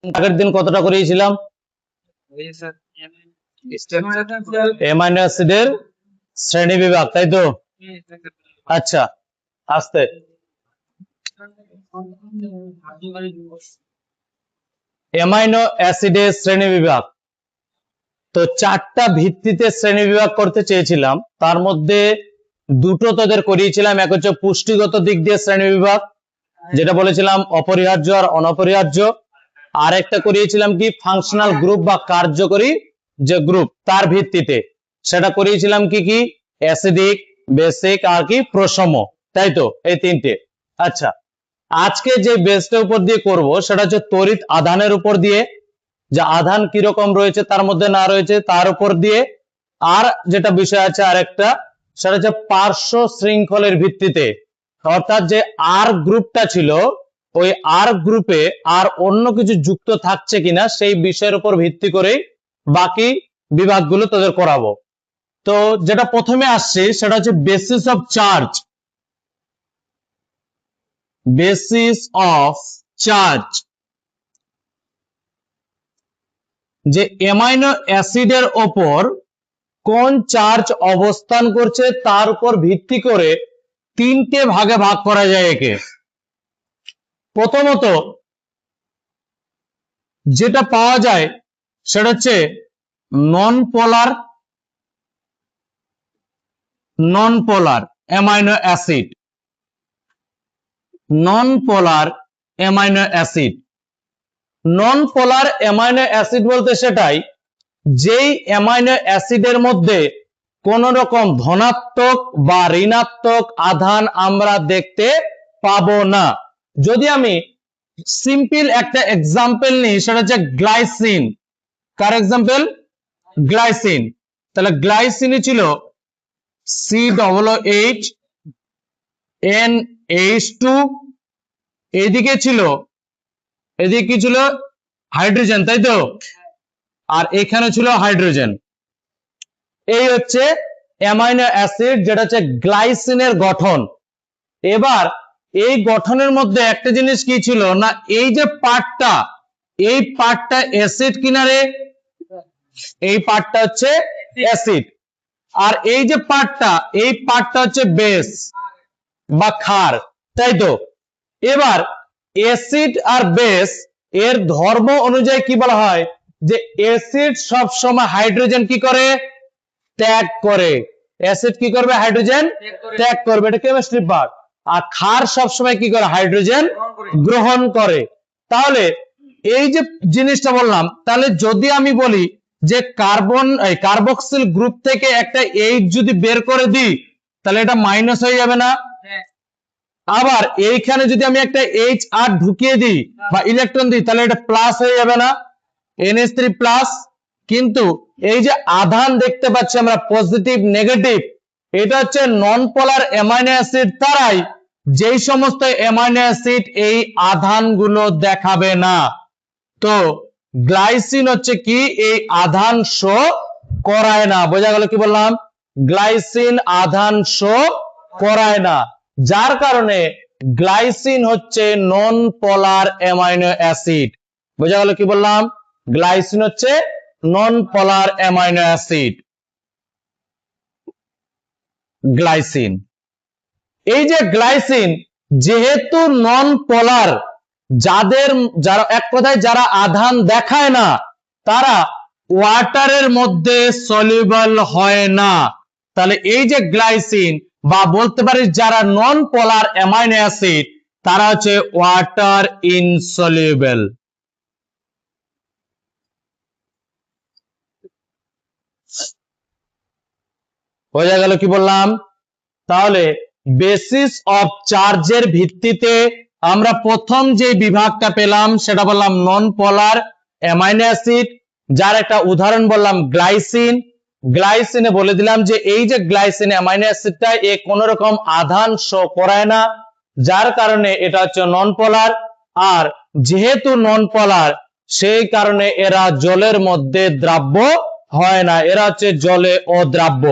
আগের দিন কতটা করিয়েছিলাম? অ্যামাইনো অ্যাসিডের শ্রেণী বিভাগ, তাই তো? আচ্ছা, আস্তে। অ্যামাইনো অ্যাসিডের শ্রেণী বিভাগ, তো চারটা ভিত্তিতে শ্রেণী বিভাগ করতে চেয়েছিলাম। তার মধ্যে দুটো তোদের করিয়েছিলাম, এক হচ্ছে পুষ্টিগত দিক দিয়ে শ্রেণী বিভাগ, যেটা বলেছিলাম অপরিহার্য আর অনপরিহার্য। আর একটা করিয়েছিলাম কি ফাংশনাল গ্রুপ বা কার্যকরী যে গ্রুপ তার ভিত্তিতে, সেটা করিয়েছিলাম কি কি অ্যাসিডিক, বেসিক আর কি প্রশম, তাই তো? এই তিনটে। আচ্ছা, আজকে যে বেসটার উপর দিয়ে করব সেটা হচ্ছে তড়িৎ আধানের উপর দিয়ে, যে আধান কিরকম রয়েছে তার মধ্যে না রয়েছে তার উপর দিয়ে। আর যেটা বিষয় আছে আরেকটা, সেটা হচ্ছে পার্শ্ব শৃঙ্খলের ভিত্তিতে, অর্থাৎ যে আর গ্রুপটা ছিল ওই আর গ্রুপে আর অন্য কিছু যুক্ত থাকছে কিনা সেই বিষয়ের উপর ভিত্তি করে বাকি বিভাগগুলো তোদের করাবো। তো যেটা প্রথমে আসছে সেটা হচ্ছে basis of charge. Basis of charge, যে অ্যামাইনো অ্যাসিডের ওপর কোন চার্জ অবস্থান করছে তার উপর ভিত্তি করে তিনটে ভাগে ভাগ করা যায় একে। প্রথমত যেটা পাওয়া যায় সেটা হচ্ছে নন পোলার অ্যামাইনো অ্যাসিড। নন পোলার অ্যামাইনো অ্যাসিড, নন পোলার অ্যামাইনো অ্যাসিড বলতে সেটাই যেই অ্যামাইনো অ্যাসিডের মধ্যে কোন রকম ধনাত্মক বা ঋণাত্মক আধান আমরা দেখতে পাবো না। যদি আমি সিম্পল একটা এক্সাম্পল নিই সেটা হচ্ছে গ্লাইসিন। কার এক্সাম্পল? গ্লাইসিন। তাহলে গ্লাইসিনই ছিল COOH NH2, এদিকে ছিল, এদিকে কি ছিল? হাইড্রোজেন, তাই তো? আর এখানে ছিল হাইড্রোজেন। এই হচ্ছে অ্যামাইনো অ্যাসিড, যেটা হচ্ছে গ্লাইসিনের গঠন। এবার এই গঠনের মধ্যে একটা জিনিস কি ছিল না, এই যে পার্টটা, এই পার্টটা অ্যাসিড কিনারে, এই পার্টটা হচ্ছে অ্যাসিড। আর এই যে পার্টটা, এই পার্টটা হচ্ছে বেস বা ক্ষার, তাই তো? এবার অ্যাসিড আর বেস এর ধর্ম অনুযায়ী কি বলা হয়, যে অ্যাসিড সব সময় হাইড্রোজেন কি করে? ত্যাগ করে। অ্যাসিড কি করবে? হাইড্রোজেন ত্যাগ করবে, এটা কেমিস্ট্রি পার্ট। আর ক্ষার সব সময় কি করে? হাইড্রোজেন গ্রহণ করে। তাহলে এই যে জিনিসটা বললাম, তাহলে যদি আমি বলি যে কার্বক্সিল গ্রুপ থেকে একটা এইচ যদি বের করে দিই তাহলে এটা মাইনাস হয়ে যাবে না? আবার এইখানে যদি আমি একটা এইচ আর ঢুকিয়ে দিই বা ইলেকট্রন দিই তাহলে এটা প্লাস হয়ে যাবে না? NH3 plus. কিন্তু এই যে আধান দেখতে পাচ্ছি আমরা পজিটিভ নেগেটিভ, এটা হচ্ছে নন পোলার অ্যামাইনো অ্যাসিড তারাই যেই সমস্ত অ্যামাইনো অ্যাসিড এই আধানগুলো দেখাবে না। তো গ্লাইসিন হচ্ছে কি এই আধান শো করায় না। বোঝা গেল কি বললাম? গ্লাইসিন আধান শো করায় না, যার কারণে গ্লাইসিন হচ্ছে নন পোলার অ্যামাইনো অ্যাসিড। বোঝা গেল কি বললাম? গ্লাইসিন হচ্ছে নন পোলার অ্যামাইনো অ্যাসিড। গ্লাইসিন, এই যে গ্লাইসিন যেহেতু নন পোলার, যারা এক কথায় যারা আধান দেখায় না তারা ওয়াটারের মধ্যে সলিউবল হয় না। তাহলে এই যে গ্লাইসিন বা বলতে পারিস যারা নন পোলার অ্যামাইনো অ্যাসিড তারা হচ্ছে ওয়াটার ইনসলিউবল। বোঝা গেল কি বললাম? তাহলে বেসিস অফ চার্জের ভিত্তিতে আমরা প্রথম যে বিভাগটা পেলাম সেটা বললাম নন পোলার অ্যামাইনো অ্যাসিড, যার একটা উদাহরণ বললাম গ্লাইসিন। গ্লাইসিনে বলে দিলাম যে এই যে গ্লাইসিন অ্যামাইনো অ্যাসিডটা এ কোন রকম আধান শো করায় না, যার কারণে এটা হচ্ছে নন পোলার। আর যেহেতু নন পোলার সেই কারণে এরা জলের মধ্যে দ্রাব্য হয় না, এরা হচ্ছে জলে অদ্রাব্য,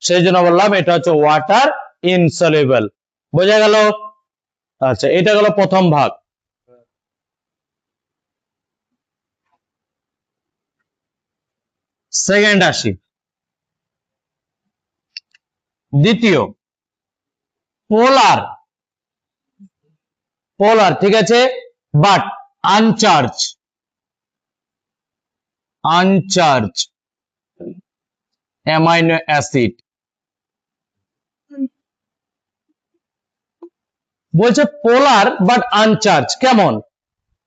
সেই জন্য বললাম এটা হচ্ছে ওয়াটার ইনসলিউবল। বোঝা গেল? আচ্ছা, এটা গেল প্রথম ভাগ। সেকেন্ড আসি, দ্বিতীয় পোলার, পোলার ঠিক আছে, but uncharged, uncharged amino acid. বলছে পোলার বাট আনচার্জ কেমন,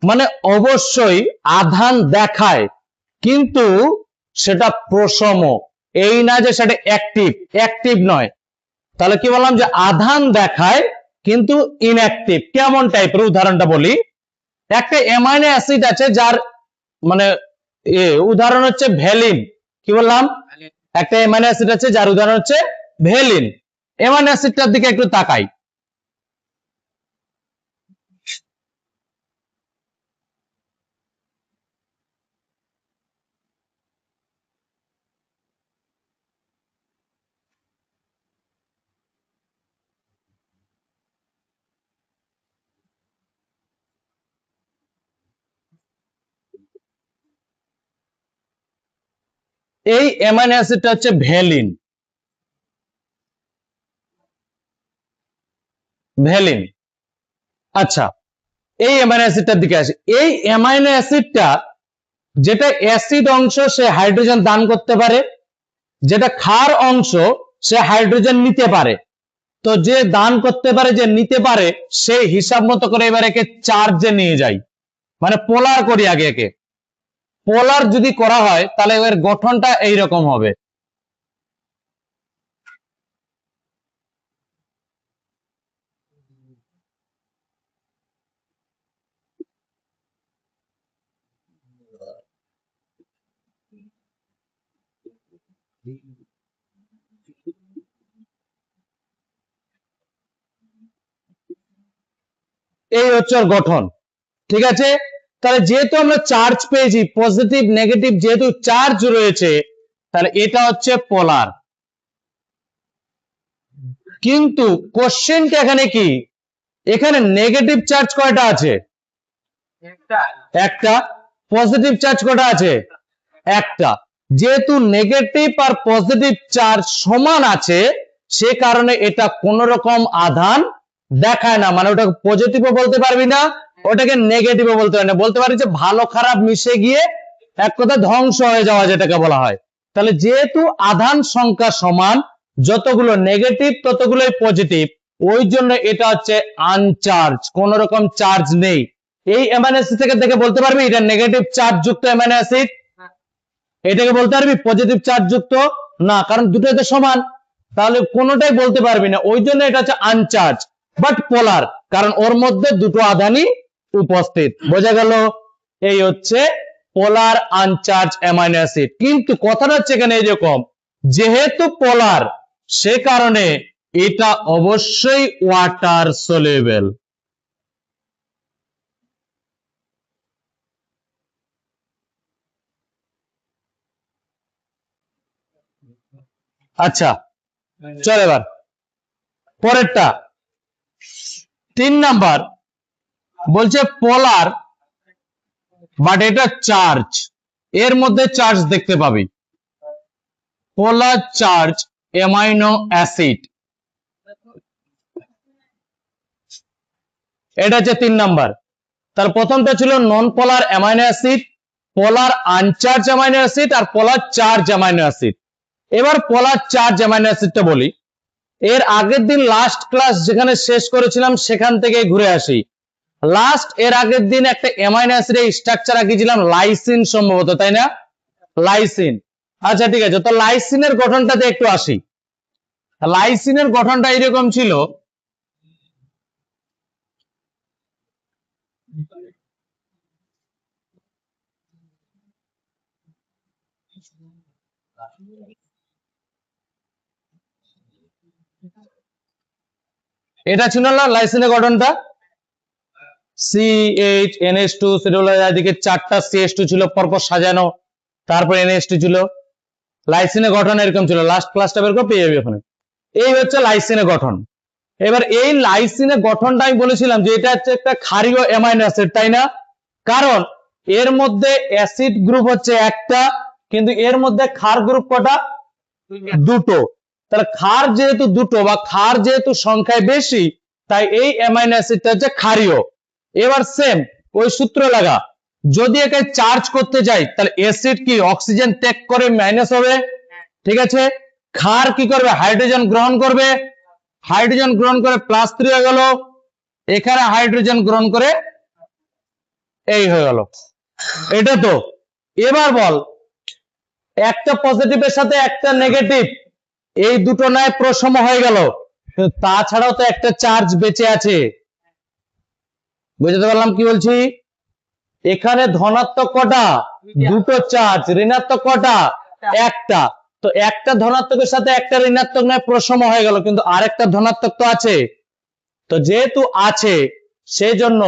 মানে অবশ্যই আধান দেখায় কিন্তু সেটা প্রশম, এই না যে সেটা অ্যাক্টিভ, অ্যাক্টিভ নয়। তাহলে কি বললাম যে আধান দেখায় কিন্তু ইনঅ্যাক্টিভ। কেমন টাইপের উদাহরণটা বলি, একটা অ্যামাইনো অ্যাসিড আছে যার মানে উদাহরণ হচ্ছে ভ্যালিন, কি বললাম, একটা অ্যামাইনো অ্যাসিড আছে যার উদাহরণ হচ্ছে ভ্যালিন। অ্যামাইনো অ্যাসিডটার দিকে একটু তাকাই, এই অ্যামাইনো অ্যাসিডটা হচ্ছে ভ্যালিন, ভ্যালিন। আচ্ছা, এই অ্যামাইনো অ্যাসিডটার দিকে আসি। এই অ্যামাইনো অ্যাসিডটা যেটা অ্যাসিড অংশ সে হাইড্রোজেন দান করতে পারে, যেটা ক্ষার অংশ সে হাইড্রোজেন নিতে পারে। তো যে দান করতে পারে, যে নিতে পারে, সে হিসাব মতো করে এবার একে চার্জে নিয়ে যায়, মানে পোলার করি আগে একে। পোলার যদি করা হয় তাহলে এর গঠনটা এইরকম হবে। এই হচ্ছে ওর গঠন, ঠিক আছে। তাহলে যেহেতু আমরা চার্জ পেয়েছি, পজিটিভ নেগেটিভ যেহেতু চার্জ রয়েছে, তাহলে এটা হচ্ছে পোলার। কিন্তু কোশ্চেনটা এখানে কি, এখানে নেগেটিভ চার্জ কয়টা আছে, একটা। পজিটিভ চার্জ কয়টা আছে, একটা। যেহেতু নেগেটিভ আর পজিটিভ চার্জ সমান আছে, সে কারণে এটা কোন রকম আধান দেখায় না, মানে ওটাকে পজিটিভও বলতে পারবি না, ওটাকে নেগেটিভও বলতে পারবি না, বলতে পারি যে ভালো খারাপ মিশে গিয়ে এক কথা ধ্বংস হয়ে যাওয়া, যেটাকে বলা হয়। তাহলে যেহেতু আধান সংখ্যা সমান, যতগুলো নেগেটিভ ততগুলোই পজিটিভ, ওই জন্য এটা হচ্ছে আনচার্জ, কোন রকম চার্জ নেই। এই অ্যামাইনো অ্যাসিড থেকে দেখে বলতে পারবি এটা নেগেটিভ চার্জ যুক্ত অ্যামাইনো অ্যাসিড, এটাকে বলতে পারবি পজিটিভ চার্জ যুক্ত, না, কারণ দুটোই তো সমান, তাহলে কোনোটাই বলতে পারবি না। ওই জন্য এটা হচ্ছে আনচার্জ বাট পোলার, কারণ ওর মধ্যে দুটো আধানই উপস্থিত। বোঝা গেল? এই হচ্ছে পোলার আনচার্জ অ্যামাইনো অ্যাসিড। কিন্তু কথাটা হচ্ছে এখানে এরকম, যেহেতু পোলার সে কারণে এটা অবশ্যই ওয়াটার সলিউবল। আচ্ছা চল এবার পরেরটা, 3 নাম্বার বলছে পোলার বাট এটা চার্জ, এর মধ্যে চার্জ দেখতে পাবি, পোলার চার্জ অ্যামাইনো অ্যাসিড, এটা হচ্ছে 3 নাম্বার। তার প্রথমটা ছিল নন পোলার অ্যামাইনো অ্যাসিড, পোলার আনচার্জ অ্যামাইনো অ্যাসিড আর পোলার চার্জ অ্যামাইনো অ্যাসিড। এবার পোলার চার্জ অ্যামাইনো অ্যাসিডটা বলি। এর আগের দিন লাস্ট ক্লাস যেখানে শেষ করেছিলাম সেখান থেকে ঘুরে আসি। লাস্ট এর আগের দিন একটা অ্যামাইনো অ্যাসিডের স্ট্রাকচার আঁকিয়েছিলাম লাইসিন সম্ভবত, তাই না? লাইসিন। আচ্ছা ঠিক আছে, তো লাইসিনের গঠনটাতে একটু আসি। লাইসিনের গঠনটা এরকম ছিল, এটা ছিল না লাইসিনের গঠনটা, CH NH2, সেটা হলো এদিকে 4টা CH2 ছিল পরপর সাজানো, তারপর NH2 ছিল। লাইসিনের গঠন এরকম ছিল, লাস্ট ক্লাসটা বের করে পেয়ে যাবে ওখানে। এই হচ্ছে লাইসিনের গঠন। এবার এই লাইসিনের গঠনটা আমি বলেছিলাম যে এটা হচ্ছে একটা ক্ষারীয় অ্যামাইনো অ্যাসিড, তাই না? কারণ এর মধ্যে অ্যাসিড গ্রুপ হচ্ছে একটা, কিন্তু এর মধ্যে ক্ষার গ্রুপ কটা? দুটো। তাহলে ক্ষার যেহেতু দুটো বা ক্ষার যেহেতু সংখ্যায় বেশি, তাই এই অ্যামাইনো অ্যাসিডটা হচ্ছে ক্ষারীয়। এবার সেম ওই সূত্র লাগা, যদি একে চার্জ করতে যাই তাহলে অ্যাসিড কি অক্সিজেন ত্যাগ করে মাইনাস হবে, ঠিক আছে। ক্ষার কি করবে? হাইড্রোজেন গ্রহণ করবে, হাইড্রোজেন গ্রহণ করে +3 হয়ে গেল, এখানে হাইড্রোজেন গ্রহণ করে এই হয়ে গেল। এটা তো এবার বল, একটা পজিটিভের সাথে একটা নেগেটিভ, এই দুটো নয় প্রসম হয়ে গেল, তাছাড়াও তো একটা চার্জ বেঁচে আছে। বুঝতে পারলাম কি বলছি? এখানে ধনাত্মক কটা? দুটো চার্জ। ঋণাত্মক কটা? একটা। তো একটা ধনাত্মকের সাথে একটা ঋণাত্মক নয় প্রসম হয়ে গেল, কিন্তু আরেকটা ধনাত্মক তো আছে। তো যেহেতু আছে সেই জন্য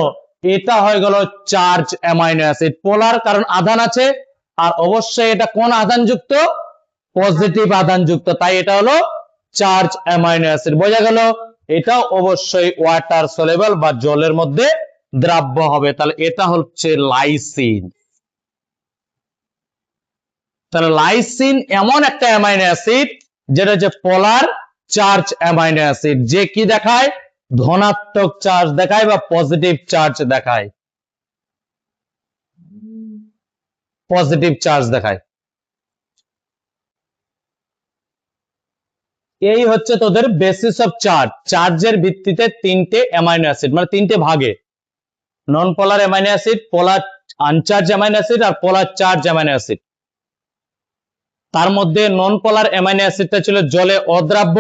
এটা হয়ে গেল চার্জ অ্যামাইনো অ্যাসিড, পোলার, কারণ আধান আছে। আর অবশ্যই এটা কোন আধানযুক্ত? পজিটিভ আধানযুক্ত, তাই এটা হলো চার্জ অ্যামাইনো অ্যাসিড। বোঝা গেল? এটাও অবশ্যই ওয়াটার সলিউবল বা জলের মধ্যে দ্রাব্য হবে। তাহলে এটা হচ্ছে লাইসিন। তাহলে লাইসিন এমন একটা অ্যামাইনো অ্যাসিড যেটা হচ্ছে পোলার চার্জ অ্যামাইনো অ্যাসিড, যে কি দেখায়? ধনাত্মক চার্জ দেখায় বা পজিটিভ চার্জ দেখায়, পজিটিভ চার্জ দেখায়। এই হচ্ছে তোদের বেসিস অফ চার্জ। চার্জের ভিত্তিতে তিনটে অ্যামাইনো অ্যাসিড, মানে তিনটে ভাগে, নন পোলার অ্যামাইনো অ্যাসিড, পোলার আনচার্জ অ্যামাইনো অ্যাসিড আর পোলার চার্জ অ্যামাইনো অ্যাসিড। তার মধ্যে নন পোলার অ্যামাইনো অ্যাসিডটা ছিল জলে অদ্রাব্য,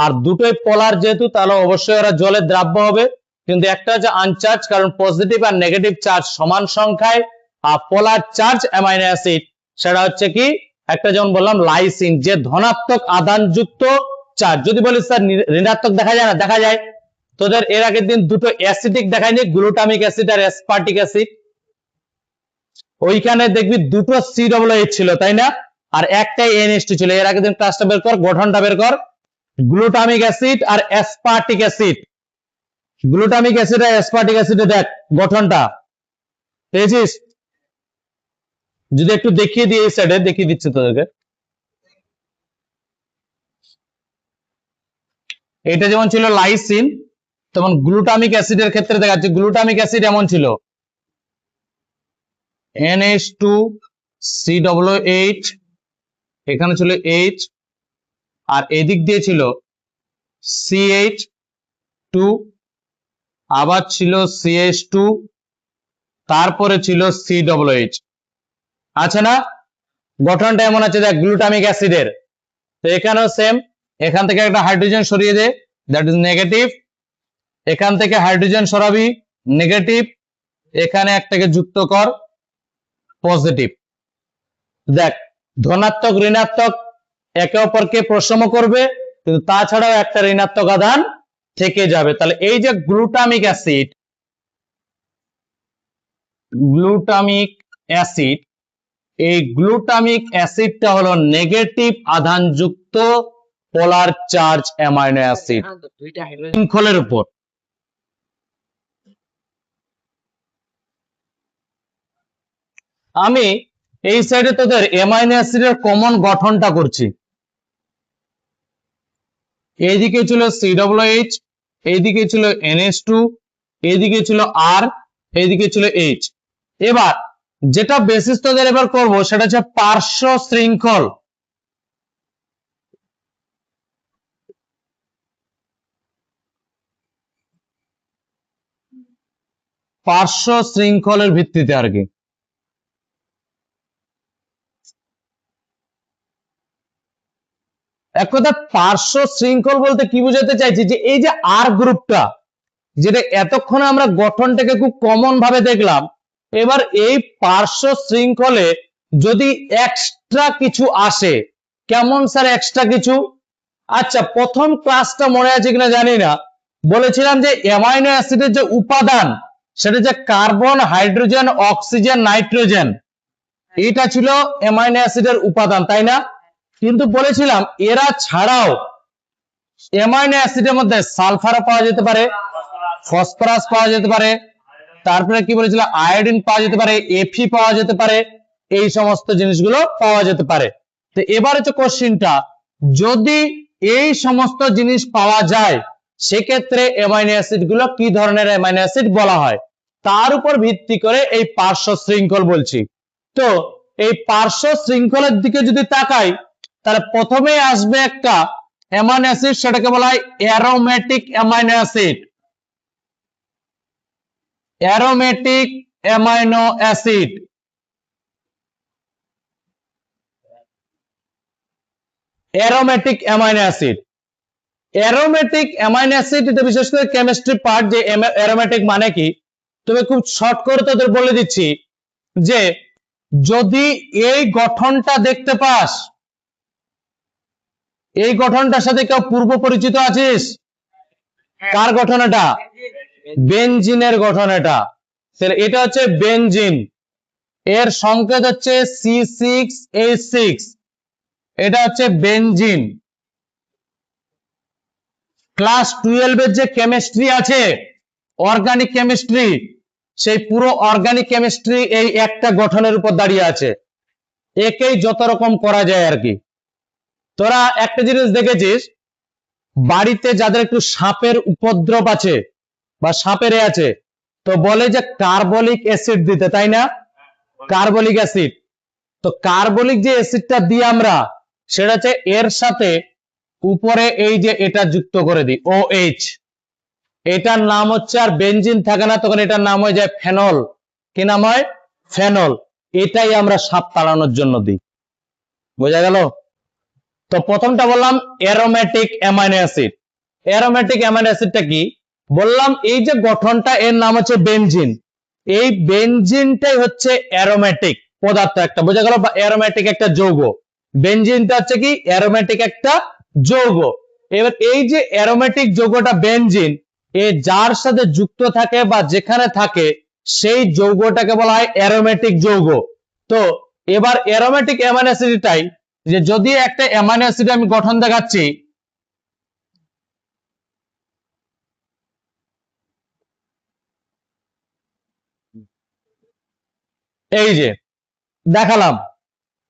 আর দুটোই পোলার যেহেতু তাহলে অবশ্যই ওরা জলে দ্রাব্য হবে। কিন্তু একটা হচ্ছে আনচার্জ, কারণ পজিটিভ আর নেগেটিভ চার্জ সমান সংখ্যায়। আর পোলার চার্জ অ্যামাইনো অ্যাসিড সেটা হচ্ছে কি, একটা যেমন বললাম লাইসিন, যে ধনাত্মক আধানযুক্ত চার্জ। যদি বলিস স্যার ঋণাত্মক দেখা যায় না, দেখা যায়। তোদের এর আগের দিন দুটো অ্যাসিডিক দেখায়নি, গ্লুটামিক অ্যাসিড আর অ্যাসপার্টিক অ্যাসিড। ওইখানে দেখবি দুটো COOH ছিল, তাই না? আর একটাই NH2 ছিল। এর আগের দিন ক্লাসটা বের কর, গঠনটা বের কর। গ্লুটামিক অ্যাসিড আর অ্যাসপার্টিক অ্যাসিড, গ্লুটামিক অ্যাসিড আর অ্যাসপার্টিক অ্যাসিডে দেখ গঠনটা পেয়েছিস? যদি একটু দেখিয়ে দিই, এই সাইডে দেখিয়ে দিচ্ছি তোদেরকে। এটা যেমন ছিল লাইসিন, তেমন গ্লুটামিক অ্যাসিডের ক্ষেত্রে দেখা যাচ্ছে গ্লুটামিক অ্যাসিড এমন ছিল NH2COOH, এখানে ছিল H, আর এদিক দিয়ে ছিল CH2, আবার ছিল CH2, তারপরে ছিল COOH। আছে না? গঠনটা এমন আছে দেখ গ্লুটামিক অ্যাসিডের। তো এখানেও সেম, এখান থেকে একটা হাইড্রোজেন সরিয়ে দে, দ্যাট ইজ নেগেটিভ। এখান থেকে হাইড্রোজেন সরাবি, নেগেটিভ। এখানে একটাকে যুক্ত কর, পজিটিভ। দেখ ধনাত্মক ঋণাত্মক একে অপরকে প্রশম করবে, কিন্তু তাছাড়াও একটা ঋণাত্মক আধান থেকে যাবে। তাহলে এই যে গ্লুটামিক অ্যাসিড, গ্লুটামিক অ্যাসিড, এই গ্লুটামিক অ্যাসিডটা হলো নেগেটিভ আধানযুক্ত পোলার চার্জ অ্যামাইনো অ্যাসিড শৃঙ্খলের উপর। আমি এই সাইডে তোদের অ্যামাইনো অ্যাসিডের কমন গঠনটা করছি। এইদিকে ছিল COOH, এইদিকে ছিল NH2, এইদিকে ছিল R, এইদিকে ছিল H। এবার যেটা বেসিস তোদের এবার করব সেটা হচ্ছে পার্শ্ব শৃঙ্খল। পার্শ্ব শৃঙ্খলের ভিত্তিতে আর কি। এক কথা পার্শ্ব শৃঙ্খল বলতে কি বোঝাতে চাইছি, যে এই যে আর গ্রুপটা, যেটা এতক্ষণে আমরা গঠনটাকে খুব কমন ভাবে দেখলাম, এবার এই পার্শ্ব শৃঙ্খলে যদি এক্সট্রা কিছু আসে, কেমন স্যার এক্সট্রা কিছু? আচ্ছা প্রথম ক্লাসটা মনে আছে কিনা জানি না, বলেছিলাম যে অ্যামাইনো অ্যাসিডের যে উপাদান সেটা যে কার্বন, হাইড্রোজেন, অক্সিজেন, নাইট্রোজেন, এটা ছিল অ্যামাইনো অ্যাসিডের উপাদান, তাই না? কিন্তু বলেছিলাম এরা ছাড়াও অ্যামাইনো অ্যাসিডের মধ্যে সালফারও পাওয়া যেতে পারে, ফসফরাস পাওয়া যেতে পারে, তারপরে কি বলেছিলাম আয়োডিন পাওয়া যেতে পারে, Fe পাওয়া যেতে পারে, এই সমস্ত জিনিসগুলো পাওয়া যেতে পারে। তো এবার হচ্ছে কোশ্চিনটা, যদি এই সমস্ত জিনিস পাওয়া যায় সেক্ষেত্রে অ্যামাইনো অ্যাসিড গুলো কি ধরনের অ্যামাইনো অ্যাসিড বলা হয়, তার উপর ভিত্তি করে এই পার্শ্ব শৃঙ্খল বলছি। তো এই পার্শ্ব শৃঙ্খলের দিকে যদি তাকাই, তাহলে প্রথমে আসবে একটা অ্যামাইনো অ্যাসিড, সেটাকে বলা হয় aromatic amino acid. Aromatic amino acid, aromatic amino acid. Aromatic amino acid, এটা বিশেষ করে কেমিস্ট্রি পার্ট, যে অ্যারোমেটিক মানে কি, তবে খুব শর্ট করে তোদের বলে দিচ্ছি যে যদি এই গঠনটা দেখতে পাস, এই গঠনটার সাথে কেউ পূর্ব পরিচিত আছিস? কার গঠন এটা? বেনজিনের গঠন এটা। তাহলে এটা হচ্ছে বেনজিন, এর সংকেত হচ্ছে C6H6, এটা হচ্ছে বেনজিন। ক্লাস 12 এর যে কেমিস্ট্রি আছে, অর্গানিক কেমিস্ট্রি, সেই পুরো অর্গানিক কেমিস্ট্রি এই একটা গঠনের উপর দাঁড়িয়ে আছে, একেই যত রকম করা যায় আর কি। তোরা একটা জিনিস দেখেছিস, বাড়িতে যাদের একটু সাপের উপদ্রব আছে বা সাপের আছে, তো বলে যে কার্বলিক অ্যাসিড দিতে, তাই না? Carbolic acid. তো কার্বলিক যে অ্যাসিডটা দিই আমরা, সেটা হচ্ছে এর সাথে উপরে এই যে এটা যুক্ত করে দিই OH, এটার নাম হচ্ছে আর বেনজিন থাকে না, তখন এটার নাম হয়ে যায় ফেনল। কি নাম হয়? ফেনল। এটাই আমরা সাপ তাড়ানোর জন্য দিই। বোঝা গেল? তো প্রথমটা বললাম aromatic amino acid. Aromatic amino অ্যাসিডটা কি বললাম? এই যে গঠনটা, এর নাম হচ্ছে বেনজিন। এই বেনজিনটাই হচ্ছে অ্যারোমেটিক পদার্থ একটা, বোঝা গেল? বা অ্যারোমেটিক একটা যৌগ। বেনজিনটা হচ্ছে কি? অ্যারোমেটিক একটা যৌগ। এবার এই যে অ্যারোমেটিক যৌগটা বেনজিন, এ যার সাথে যুক্ত থাকে বা যেখানে থাকে সেই যৌগটাকে বলা হয় অ্যারোমেটিক যৌগ। তো এবার অ্যারোমেটিক অ্যামাইনো অ্যাসিডটাই, যে যদি একটা অ্যামাইনো অ্যাসিড আমি গঠন দেখাচ্ছি, এই যে দেখালাম,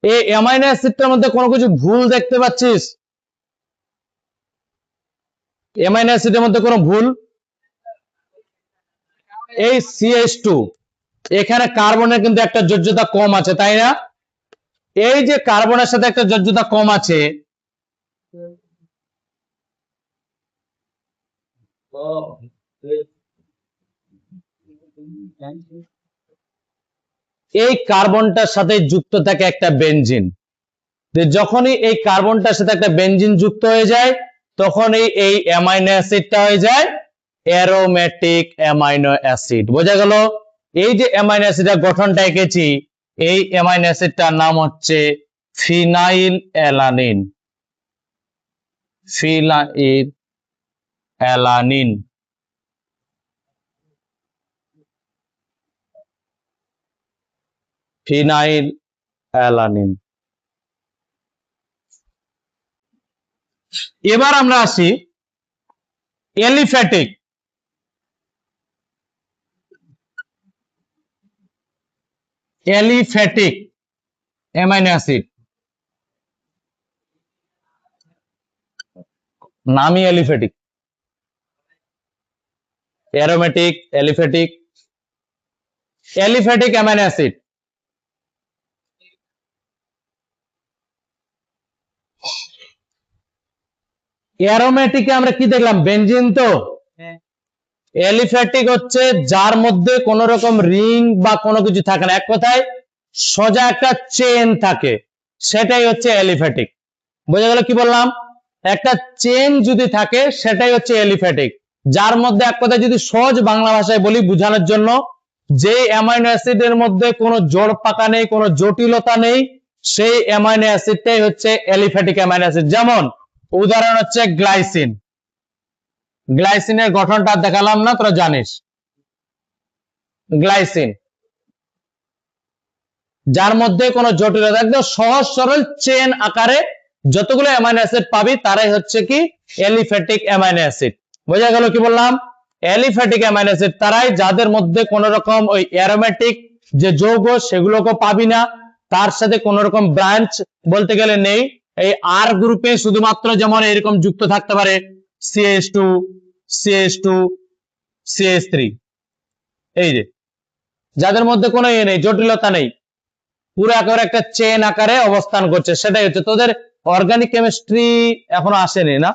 এই অ্যামাইনো অ্যাসিডটার মধ্যে কোনো কিছু ভুল দেখতে পাচ্ছিস? অ্যামাইনো অ্যাসিডের মধ্যে কোনো ভুল? এই CH2, এখানে কার্বনের কিন্তু একটা যোজ্যতা কম আছে, তাই না? এই যে কার্বনের সাথে একটা যোজ্যতা কম আছে, এই কার্বনটার সাথে যুক্ত থাকে একটা বেনজিন। যখনই এই কার্বনটার সাথে একটা বেনজিন যুক্ত হয়ে যায়, তখনই এই অ্যামাইনো অ্যাসিডটা হয়ে যায় অ্যারোমেটিক অ্যামাইনো অ্যাসিড। বোঝা গেল? এই যে অ্যামাইনো অ্যাসিডের গঠনটা এঁকেছি, এই অ্যামাইনো অ্যাসিডটার নাম হচ্ছে phenyl alanine. Phenyl alanine. Phenyl alanine. এবার আমরা আসি এলিফ্যাটিক। এলিফ্যাটিক অ্যামাইনো অ্যাসিড, নামই এলিফ্যাটিক। অ্যারোমেটিক, এলিফ্যাটিক। এলিফ্যাটিক অ্যামাইনো অ্যাসিড, অ্যারোমেটিকে আমরা কি দেখলাম? বেনজিন। তো এলিফ্যাটিক হচ্ছে যার মধ্যে কোন রকম রিং বা কোনো কিছু থাকে না, এক কথায় সোজা একটা চেন থাকে, সেটাই হচ্ছে এলিফ্যাটিক। বোঝা গেল? কি বললাম? একটা চেন যদি থাকে সেটাই হচ্ছে এলিফ্যাটিক, যার মধ্যে এক কথায় যদি সহজ বাংলা ভাষায় বলি বোঝানোর জন্য, যে অ্যামাইনো অ্যাসিডের মধ্যে কোনো জোড় পাকা নেই, কোনো জটিলতা নেই, সেই অ্যামাইনো অ্যাসিডটাই হচ্ছে এলিফ্যাটিক অ্যামাইনো অ্যাসিড। যেমন উদাহরণ হচ্ছে গ্লাইসিন। গ্লাইসিনের গঠনটা দেখালাম না, তোরা জানিস। গ্লাইসিন, যার মধ্যে কোনো জটিলতা, একদম সহজ সরল চেন আকারে যতগুলো অ্যামাইনো অ্যাসিড পাবি তারাই হচ্ছে কি? এলিফ্যাটিক অ্যামাইনো অ্যাসিড। বোঝা গেল? কি বললাম? এলিফ্যাটিক অ্যামাইনো অ্যাসিড তারাই যাদের মধ্যে কোন রকম ওই অ্যারোমেটিক যে যৌগ সেগুলোকে পাবি না, তার সাথে কোন রকম ব্রাঞ্চ বলতে গেলে নেই। এই আর গ্রুপে শুধুমাত্র যেমন এরকম যুক্ত থাকতে পারে CH2 CH2 CH3, এই যে যাদের মধ্যে কোনো নেই, জটিলতা নেই, পুরো একেবারে একটা চেন আকারে অবস্থান করছে। সেটাই হচ্ছে তোদের অর্গানিক কেমিস্ট্রি এখনো আসেনি না,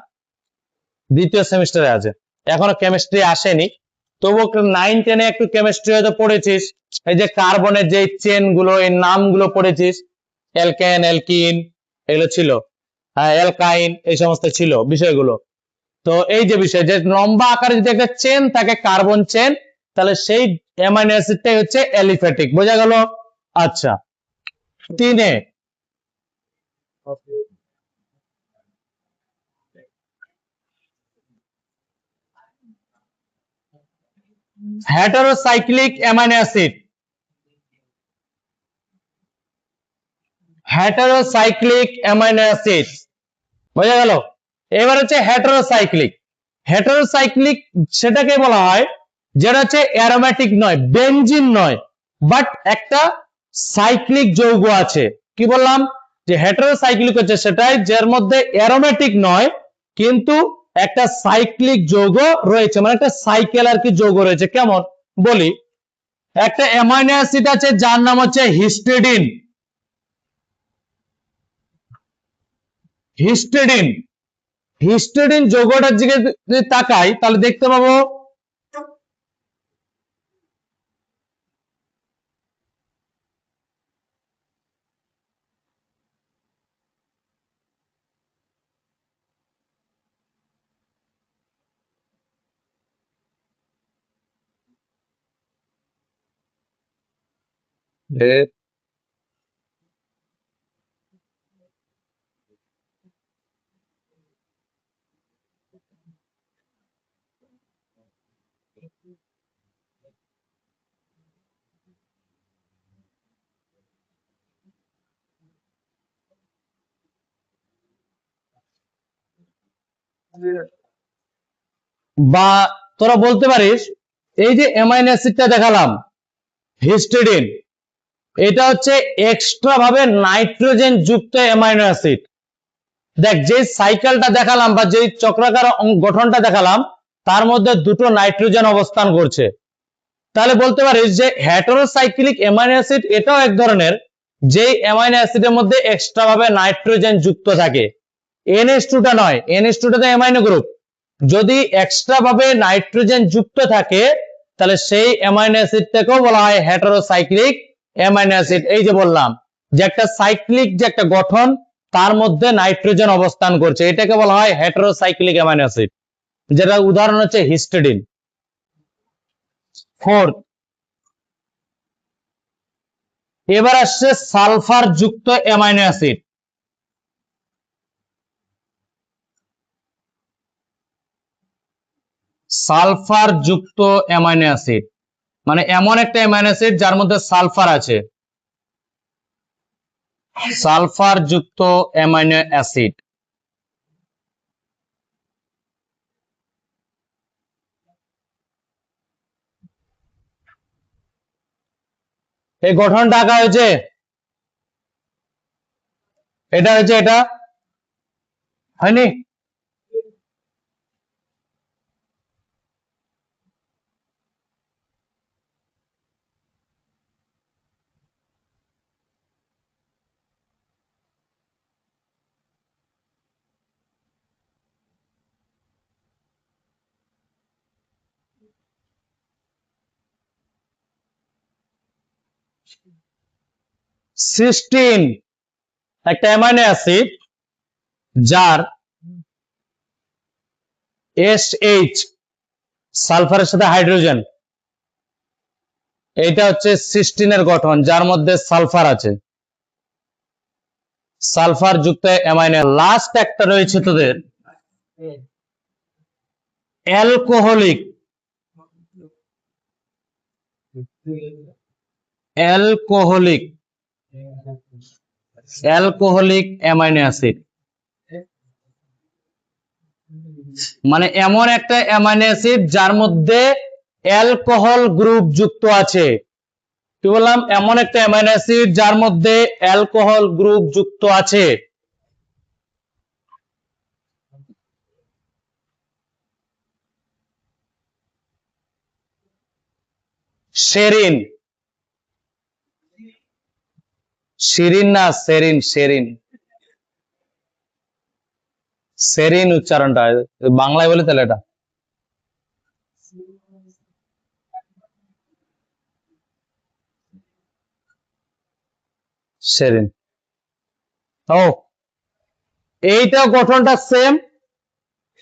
দ্বিতীয় সেমিস্টারে আছে, এখনো কেমিস্ট্রি আসেনি। তবু 9-10-এ একটু কেমিস্ট্রি হয়তো পড়েছিস, এই যে কার্বনের যে চেন গুলো, এই নামগুলো পড়েছিস, অ্যালকেন অ্যালকিন এগুলো ছিল, হ্যাঁ অ্যালকাইন, এই সমস্ত ছিল বিষয়গুলো। তো এই যে বিষয় যে লম্বা আকারে যদি একটা চেন থাকে কার্বন চেন, তাহলে সেই অ্যামাইনো অ্যাসিডটাই হচ্ছে অ্যালিফ্যাটিক। বোঝা গেল? আচ্ছা, 3-এ heterocyclic amino acid, heterocyclic amino acid, বোঝা গেল? এবার হচ্ছে হেটারোসাইক্লিক। হেটারোসাইক্লিক সেটাকে বলা হয় যেটা হচ্ছে অ্যারোমেটিক নয়, বেনজিন নয়, বাট একটা সাইক্লিক যৌগ আছে। কি বললাম? যে হেটারোসাইক্লিক হচ্ছে সেটাই যার মধ্যে অ্যারোমেটিক নয় কিন্তু একটা সাইক্লিক যৌগ রয়েছে, মানে একটা সাইকেল আর কি যৌগ রয়েছে। কেমন বলি, একটা অ্যামাইনো অ্যাসিড আছে যার নাম হচ্ছে হিস্টিডিন। হিস্টিডিন, হিস্টিডিন যৌগটার দিকে যদি তাকাই তাহলে দেখতে পাবো বা তোরা বলতে পারিস এই যে অ্যামাইনো অ্যাসিডটা দেখালাম হিস্টিডিন, এটা হচ্ছে এক্সট্রা ভাবে নাইট্রোজেন যুক্ত অ্যামাইনো অ্যাসিড। দেখ যে সাইকেলটা দেখালাম বা যে চক্রাকার গঠনটা দেখালাম তার মধ্যে দুটো নাইট্রোজেন অবস্থান করছে। তাহলে বলতে পারিস যে হেটারোসাইক্লিক অ্যামাইনো অ্যাসিড এটাও এক ধরনের, যে অ্যামাইনো অ্যাসিডের মধ্যে এক্সট্রা ভাবে নাইট্রোজেন যুক্ত থাকে। NH2 টা নয়, NH2 টা তো অ্যামাইনো গ্রুপ, যদি এক্সট্রা ভাবে নাইট্রোজেন যুক্ত থাকে তাহলে সেই অ্যামাইনো অ্যাসিডটাকেও বলা হয় হেটারোসাইক্লিক অ্যামাইনো অ্যাসিড। এই যে বললাম যে একটা সাইক্লিক যে একটা গঠন তার মধ্যে নাইট্রোজেন অবস্থান করছে, এটাকে বলা হয় হেটারোসাইক্লিক অ্যামাইনো অ্যাসিড, যেটা উদাহরণ হচ্ছে হিস্টিডিন। 4th, এবার আসছে সালফার যুক্ত অ্যামাইনো অ্যাসিড। সালফার যুক্ত অ্যামাইনো অ্যাসিড মানে এমন একটা অ্যামাইনো অ্যাসিড যার মধ্যে সালফার আছে। সালফার যুক্ত অ্যামাইনো অ্যাসিড, এই গঠনটা আঁকা হয়েছে, এটা হয়েছে, এটা হয়নি? সিস্টিন একটা অ্যামাইনো অ্যাসিড যার SH সালফারের সাথে হাইড্রোজেন, এটা হচ্ছে সিস্টিনের গঠন যার মধ্যে সালফার আছে। সালফার যুক্ত অ্যামাইনো। লাস্ট একটা রয়েছে তোদের alcoholic, alcoholic, alcoholic amino acid মানে এমন একটা অ্যামাইনো অ্যাসিড যার মধ্যে অ্যালকোহল গ্রুপ যুক্ত আছে। কি বললাম, এমন একটা অ্যামাইনো অ্যাসিড যার মধ্যে অ্যালকোহল গ্রুপ যুক্ত আছে। সেরিন, শিরিন না, সেরিন, সেরিন, সেরিন উচ্চারণটা বাংলায় বলে তাহলে এটা সেরিন। ও, এইটা গঠনটা সেম,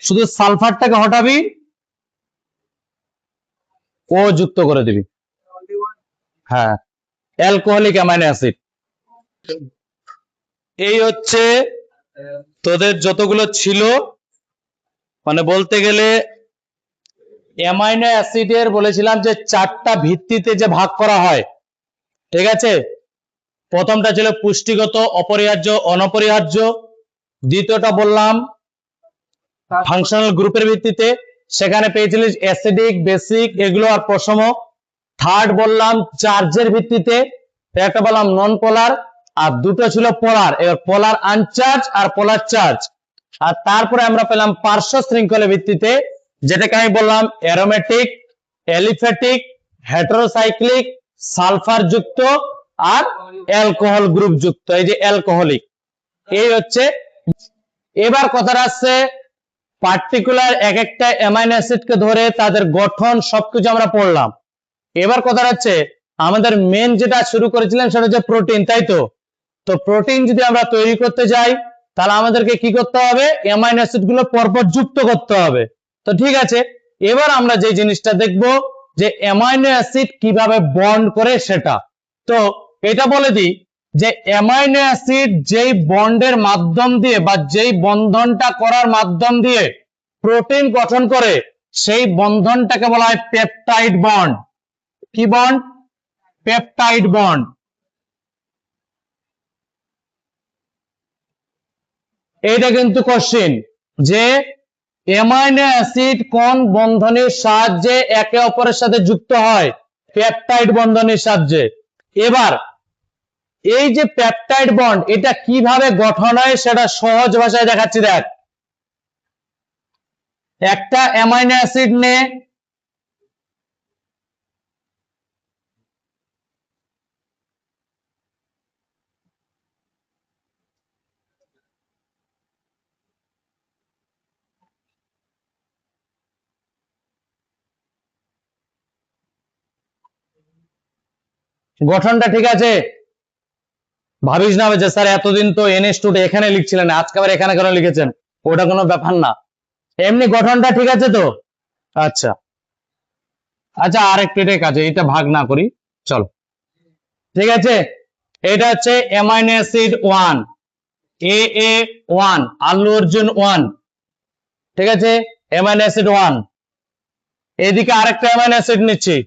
শুধু সালফারটাকে হটাবি, ও যুক্ত করে দিবি। হ্যাঁ, অ্যালকোহলিক অ্যামাইনো অ্যাসিড। এই হচ্ছে তোদের যতগুলো ছিল, মানে বলতে গেলে অ্যামাইনো অ্যাসিডের বলেছিলাম যে 4টা ভিত্তিতে যে ভাগ করা হয়, ঠিক আছে। প্রথমটা ছিল পুষ্টিগত, অপরিহার্য, অনপরিহার্য। দ্বিতীয়টা বললাম ফাংশনাল গ্রুপের ভিত্তিতে, সেখানে পেয়েছিলিস অ্যাসিডিক, বেসিক, এগুলো আর পশম। থার্ড বললাম চার্জের ভিত্তিতে, একটা বললাম নন পোলার, আর দুটো ছিল পোলার। এবার পোলার আনচার্জ আর পোলার চার্জ। আর তারপরে আমরা পেলাম পার্শ্ব শৃঙ্খলের ভিত্তিতে, যেটাকে আমি বললাম অ্যারোমেটিক, অ্যালিফ্যাটিক, হেটারোসাইক্লিক, সালফার যুক্ত আর অ্যালকোহল গ্রুপ যুক্ত। এই যে অ্যালকোহলিক, এই হচ্ছে। এবার কথাটা আসছে পার্টিকুলার এক একটা অ্যামাইনো অ্যাসিডকে ধরে তাদের গঠন সবকিছু আমরা পড়লাম। এবার কথা হচ্ছে আমাদের মেন যেটা শুরু করেছিলাম সেটা হচ্ছে প্রোটিন, তাই তো। তো প্রোটিন যদি আমরা তৈরি করতে যাই তাহলে আমাদেরকে কি করতে হবে, অ্যামাইনো অ্যাসিড গুলো পরপর যুক্ত করতে হবে। তো ঠিক আছে, এবার আমরা যে জিনিসটা দেখব যে অ্যামাইনো অ্যাসিড কিভাবে বন্ড করে সেটা। তো এটা বলে দিই যে অ্যামাইনো অ্যাসিড যেই বন্ডের মাধ্যম দিয়ে বা যেই বন্ধনটা করার মাধ্যম দিয়ে প্রোটিন গঠন করে সেই বন্ধনটাকে বলা হয় পেপটাইড বন্ড। কি বন্ড? Peptide bond. এইটা কিন্তু কোশ্চেন যে অ্যামাইনো অ্যাসিড কোন বন্ধনের সাহায্যে একে অপরের সাথে যুক্ত হয়? পেপটাইড বন্ধনের সাহায্যে। এবার এই যে পেপটাইড বন্ড এটা কিভাবে গঠন হয় সেটা সহজ ভাষায় দেখাচ্ছি। দেখ, একটা অ্যামাইনো অ্যাসিড নে, গঠনটা ঠিক আছে? ভাবিস না যে স্যার এতদিন তো NH2 এখানে লিখছিলেন, আজকে আবার এখানে কেন লিখেছেন, ওটা কোনো ব্যাপার না। এমনি গঠনটা ঠিক আছে তো? আচ্ছা আচ্ছা, আরেকটু এটাই কাজে, এটা ভাগ না করি, চলো ঠিক আছে। এটা হচ্ছে amino acid 1, AA1, Allu Arjun 1, ঠিক আছে, অ্যামাইনো অ্যাসিড 1। এদিকে আরেকটা অ্যামাইনো অ্যাসিড নিচ্ছি,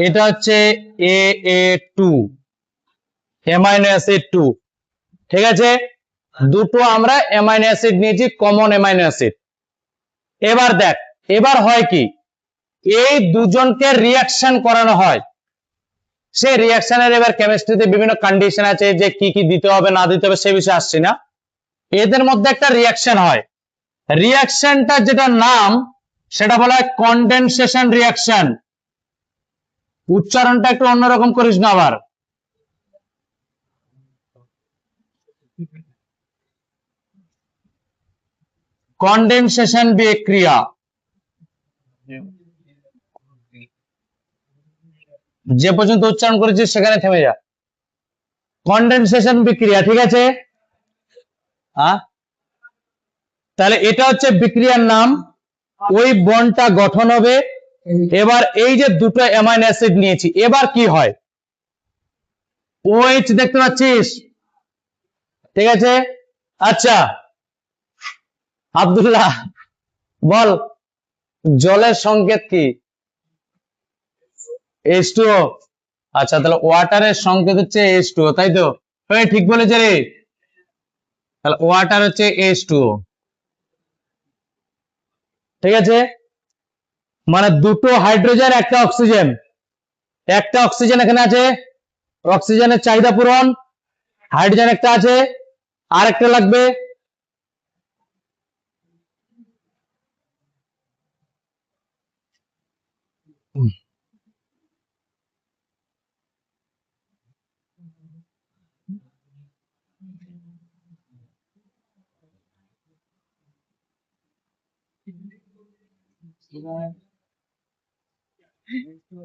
এটা হচ্ছে AA2, অ্যামাইনো অ্যাসিড 2, ঠিক আছে। দুটো আমরা অ্যামাইনো অ্যাসিড নিয়েছি, কমন অ্যামাইনো অ্যাসিড। এবার দেখ, এবার হয় কি, এই দুজনকে রিঅ্যাকশন করানো হয়। সেই রিঅ্যাকশনের এবার কেমিস্ট্রিতে বিভিন্ন কন্ডিশন আছে যে কি কি দিতে হবে না দিতে হবে, সে বিষয়ে আসছি না। এদের মধ্যে একটা রিঅ্যাকশন হয়, রিঅ্যাকশনটা যেটা নাম সেটা বলা হয় কনডেনসেশন রিঅ্যাকশন। উচ্চারণটা একটু অন্যরকম করিস না আবার। কনডেনসেশন বিক্রিয়া, যে পর্যন্ত উচ্চারণ করেছিস সেখানে থেমে যা। কনডেনসেশন বিক্রিয়া, ঠিক আছে। তাহলে এটা হচ্ছে বিক্রিয়ার নাম, ওই বন্ডটা গঠন হবে। এবার এই যে দুটো অ্যামাইনো অ্যাসিড নিয়েছি, এবার কি হয়, OH দেখতে পাচ্ছিস, ঠিক আছে। আচ্ছা আব্দুল্লাহ বল, জলের সংকেত কি? H2O। আচ্ছা, তাহলে ওয়াটারের সংকেত হচ্ছে H2O, তাই তো? ঠিক বলেছে রে। তাহলে ওয়াটার হচ্ছে H2O, ঠিক আছে? মানে দুটো হাইড্রোজেন একটা অক্সিজেন, একটা অক্সিজেন এখানে আছে, অক্সিজেনের চাহিদা পূরণ, হাইড্রোজেন একটা আছে, আর একটা লাগবে।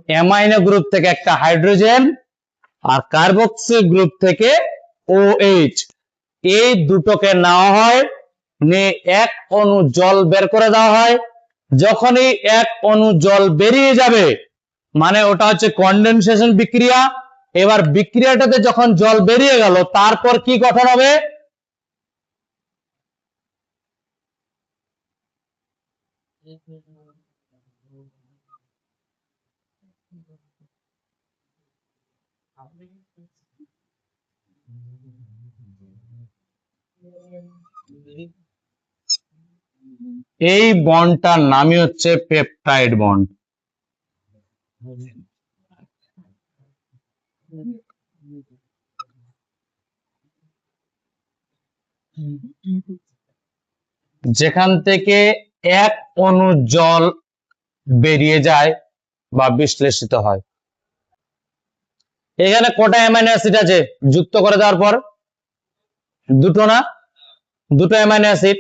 অ্যামাইনো গ্রুপ থেকে একটা হাইড্রোজেন আর কার্বক্সিল গ্রুপ থেকে OH, এই দুটোকে নেওয়া হয়, নিয়ে এক অণু জল বের করে দেওয়া হয়। যখনই এক অণু জল বেরিয়ে যাবে মানে ওটা হচ্ছে কনডেনসেশন বিক্রিয়া। এবার বিক্রিয়াটাতে যখন জল বেরিয়ে গেল তারপর কি গঠন হবে? এই বন্ডটার নামই হচ্ছে পেপটাইড বন্ড। যেখান থেকে এক অণু জল বেরিয়ে যায় বা বিশ্লেষিত হয়। এখানে কটা অ্যামাইনো অ্যাসিড আছে যুক্ত করে দেওয়ার পর? দুটো না? দুটো অ্যামাইনো অ্যাসিড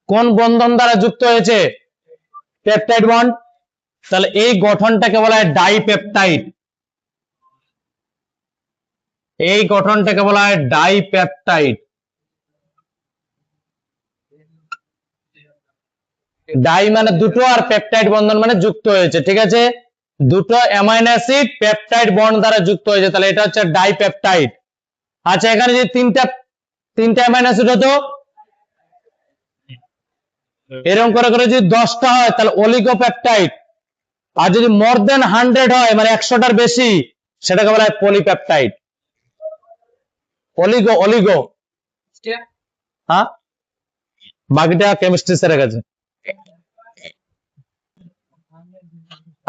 কোন বন্ধন দ্বারা যুক্ত হয়েছে? Peptide bond. তাহলে এই গঠনটাকে বলা হয় ডাইপেপটাইড। এই গঠনটাকে বলা হয় ডাইপেপটাইড। ডাই মানে দুটো, আর পেপটাইড বন্ধন মানে যুক্ত হয়েছে, ঠিক আছে? দুটো অ্যামাইনো অ্যাসিড পেপটাইড বন্ড দ্বারা যুক্ত হয়েছে, তাহলে এটা হচ্ছে ডাইপেপটাইড। আচ্ছা, এখানে যদি তিনটা অ্যামাইনো অ্যাসিড হতো, এরকম করে করে যদি 10টা হয় তাহলে অলিগোপেপটাইড। আর যদি মোর দেন 100 হয় মানে 100টার বেশি, সেটাকে বলা হয় পলিপেপটাইড। অলিগো অলিগো হ্যাঁ, বাকিটা কেমিস্ট্রি স্যারের কাছে।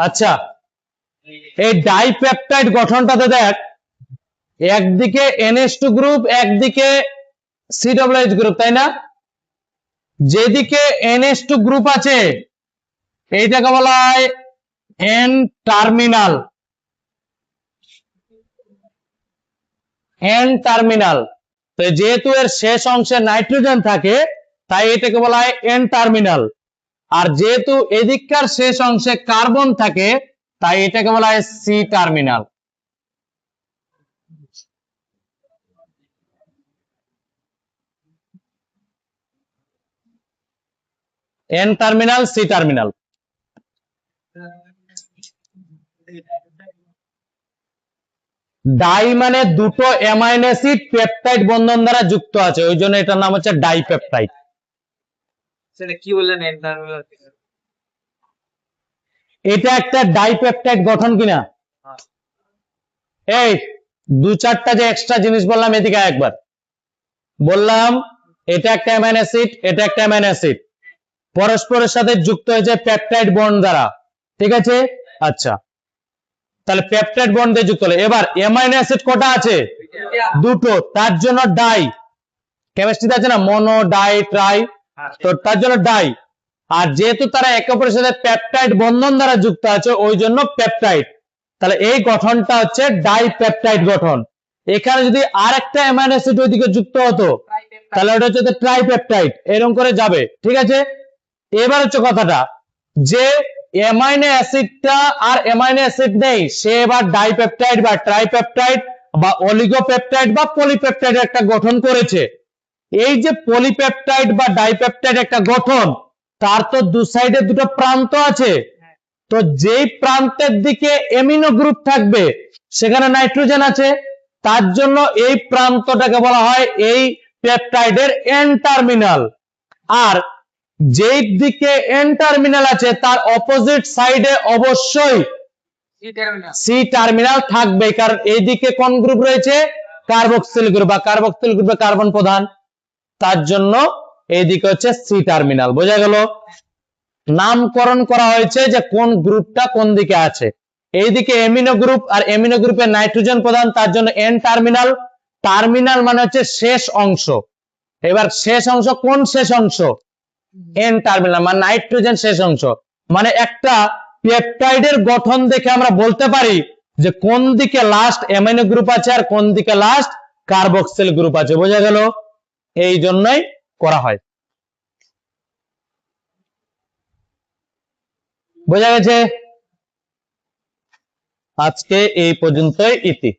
আচ্ছা, এই ডাইপেপটাইড গঠনটাতে দেখ, একদিকে NH2 গ্রুপ, একদিকে COOH গ্রুপ, তাই না? যেদিকে NH2 গ্রুপ আছে এইটাকে বলা হয় N টার্মিনাল। N terminal. তো যেহেতু এর শেষ অংশে নাইট্রোজেন থাকে তাই এটাকে বলা হয় N টার্মিনাল। আর যেহেতু এদিককার শেষ অংশে কার্বন থাকে তাই এটাকে বলা হয় C terminal. N terminal, C terminal. Di মানে দুটো অ্যামাইনো অ্যাসিড পেপটাইড বন্ধন দ্বারা যুক্ত আছে, ওই জন্য এটার নাম হচ্ছে ডাইপেপটাইড। সেটা কি বললেন? N terminal. এটা একটা ডাইপেপটাইড গঠন কিনা? এই দু চারটা যে এক্সট্রা জিনিস বললাম এদিকে একবার বললাম, এটা একটা অ্যামাইনো অ্যাসিড, এটা একটা অ্যামাইনো অ্যাসিড, পরস্পরের সাথে যুক্ত হয়েছে পেপটাইড বন্ড দ্বারা, ঠিক আছে? আচ্ছা, তাহলে পেপটাইড বন্ড দিয়ে যুক্ত হলো। এবার অ্যামাইনো অ্যাসিড কটা আছে? দুটো, তার জন্য ডাই। কেমিস্ট্রিতে আছে না মনো, ডাই, ট্রাই, তো তার জন্য ডাই। আর যেহেতু তারা একে অপরের সাথে পেপটাইড বন্ধন দ্বারা যুক্ত আছে ওই জন্য পেপটাইড। তাহলে এই গঠনটা হচ্ছে ডাইপেপটাইড গঠন। এখানে যদি আর একটা অ্যামাইনো অ্যাসিড ওইদিকে যুক্ত হতো তাহলে ওটা হচ্ছে ট্রাইপেপটাইড, এরকম করে যাবে, ঠিক আছে? এবার হচ্ছে কথাটা যে অ্যামাইনো অ্যাসিডটা আর অ্যামাইনো অ্যাসিড নেই, সে এবার ডাইপেপটাইড বা ট্রাইপেপটাইড বা অলিগোপেপটাইড বা পলিপেপটাইড একটা গঠন করেছে। এই যে পলিপেপটাইড বা ডাইপেপটাইড একটা গঠন, তার তো দু সাইডে দুটো প্রান্ত আছে, তো যেই প্রান্তের দিকে অ্যামিনো গ্রুপ থাকবে সেখানে নাইট্রোজেন আছে, তার জন্য এই প্রান্তটাকে বলা হয় এই পেপটাইডের এন টার্মিনাল। আর যেই দিকে এন টার্মিনাল আছে তার অপোজিট সাইডে অবশ্যই সি টার্মিনাল। সি টার্মিনাল থাকবে, কারণ এইদিকে কোন গ্রুপ রয়েছে, কার্বক্সিল গ্রুপ, বা কার্বক্সিল গ্রুপে কার্বন প্রধান, তার জন্য এইদিকে হচ্ছে সি টার্মিনাল। বোঝা গেল? নামকরণ করা হয়েছে যে কোন গ্রুপটা কোন দিকে আছে। এইদিকে এমিনো গ্রুপ, আর এমিনো গ্রুপে নাইট্রোজেন প্রধান, তার জন্য এন টার্মিনাল। টার্মিনাল মানে হচ্ছে শেষ অংশ। এবার শেষ অংশ, কোন শেষ অংশ, এন টার্মিনাল মানে নাইট্রোজেন শেষ অংশ। মানে একটা পেপটাইডের গঠন দেখে আমরা বলতে পারি যে কোন দিকে লাস্ট অ্যামিনো গ্রুপ আছে আর কোন দিকে লাস্ট কার্বক্সিল গ্রুপ আছে। বোঝা গেল? এই জন্যই করা হয়। বোঝা গেছে? আজকে এই পর্যন্তই ইতি।